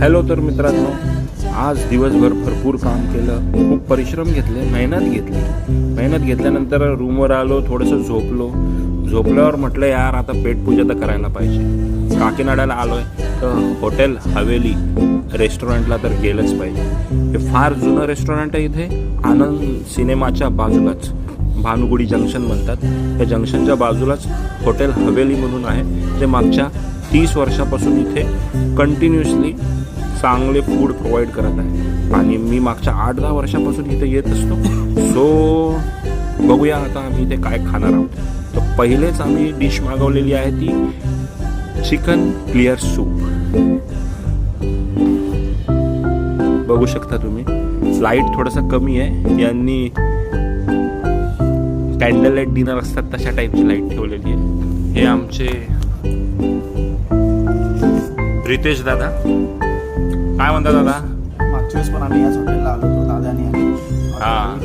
Hello तर मित्रांनो, आज दिवसभर भरपूर काम केलं, खूप परिश्रम घेतले, मेहनत घेतल्यानंतर रूमवर आलो, थोडंसं झोपल्यावर म्हटलं यार आता पेटपूजा तर करायला पाहिजे. काकीनाड्याला आलोय तर हॉटेल हवेली रेस्टॉरंटला तर गेलंच पाहिजे. हे फार जुनं रेस्टॉरंट आहे इथे, आनंद सिनेमाच्या बाजूलाच, भानुगुडी जंक्शन म्हणतात. या जंक्शनच्या बाजूलाच हॉटेल हवेली म्हणून आहे, जे मागच्या 30 वर्षापासून इथे कंटिन्युअसली चांगले फूड प्रोव्हाइड करत आहे. आणि मी मागच्या 8-10 वर्षापासून इथे येत असतो. सो बघूया आता आम्ही इथे काय खाणार आहोत. तर पहिलेच आम्ही डिश मागवलेली आहे ती चिकन क्लिअर सूप. बघू शकता तुम्ही, लाईट थोडंसं कमी आहे. यांनी कॅन्डल लाईट डिनर असतात तशा टाईपची लाईट ठेवलेली आहे. हे आमचे रितेश दादा. काय म्हणता दादा? मागच्या वेळेस पण आम्ही याच हॉटेलला आलो होतो दादानी हां,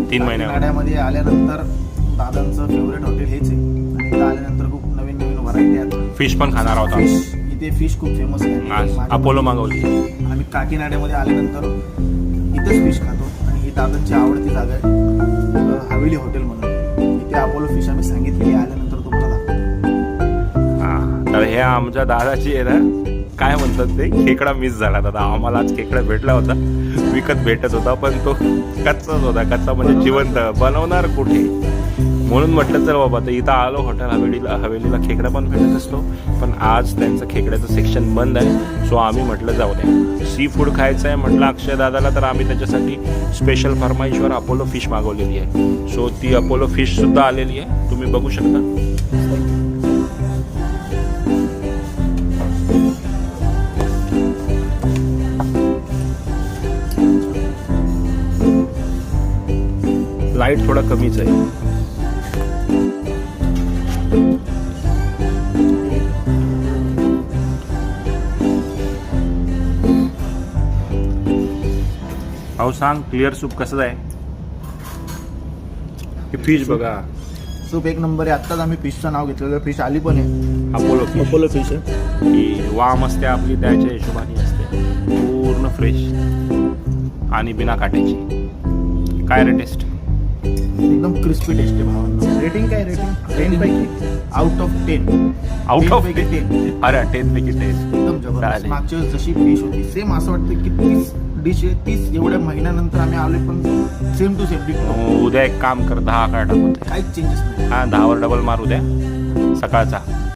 3 महिन्यामध्ये आल्यानंतर दादांचं फेवरेट हॉटेल हेच आहे. आणि इथं आल्यानंतर खूप नवीन व्हरायटी आहेत. फिश पण खाणार आहोत. इथे फिश खूप फेमस आहे. अपोलो मागवली. आम्ही काकीनाड्यामध्ये आल्यानंतर इथेच फिश खातो आणि ही दादांची आवडती जागा आहे हवेली हॉटेल म्हणून. इथे अपोलो फिश आम्ही सांगितलेली आल्यानंतर तुम्हाला दाखवतो. हां, तर हे आमच्या दादाची आहे ना, काय म्हणतात ते, खेकडा मिस झाला दादा. आम्हाला आज खेकडा भेटला होता, विकत भेटत होता, पण तो कच्चाच होता. कच्चा म्हणजे जिवंत, बनवणार कुठे, म्हणून म्हटलं चल बाबा. तर इथं आलो हॉटेल हवेलीला खेकडा पण भेटत असतो, पण आज त्यांचं खेकड्याचं सेक्शन बंद आहे. सो आम्ही म्हटलं जाऊ द्या, सी फूड खायचं आहे म्हटलं अक्षय दादाला, तर आम्ही त्याच्यासाठी स्पेशल फरमाईशवर अपोलो फिश मागवलेली आहे. सो ती अपोलो फिश सुद्धा आलेली आहे, तुम्ही बघू शकता. लाईट थोडा कमीच आहे. अहो सांग, क्लिअर सूप कसं आहे? हे फिश बघा, सूप एक नंबर आहे. आत्ताच आम्ही फिशचं नाव घेतलेलं, फिश आली पण आहे. अपोलो फिश आहे. ही वाम असते आपली, त्याच्या हिशोबाने असते, पूर्ण फ्रेश आणि बिना काट्याची. काय रे टेस्ट? एकदम क्रिस्पी टेस्ट आहे भावांना. रेटिंग काय? रेटिंग 10 पैकी आउट ऑफ 10. Out of 10. अरे 10 पैकी 10. एकदम जबरदस्त. मागच्या वेळेस जशी डिश होती सेम असं वाटतं की 30 डिश आहे. 30 एवढ्या महिन्यानंतर आम्ही आलो, पण सेम टू सेम. उद्या एक काम कर, 10 टाकून काहीच चेंजेस नाही. हां, 10वर डबल मार उद्या सकाळचा.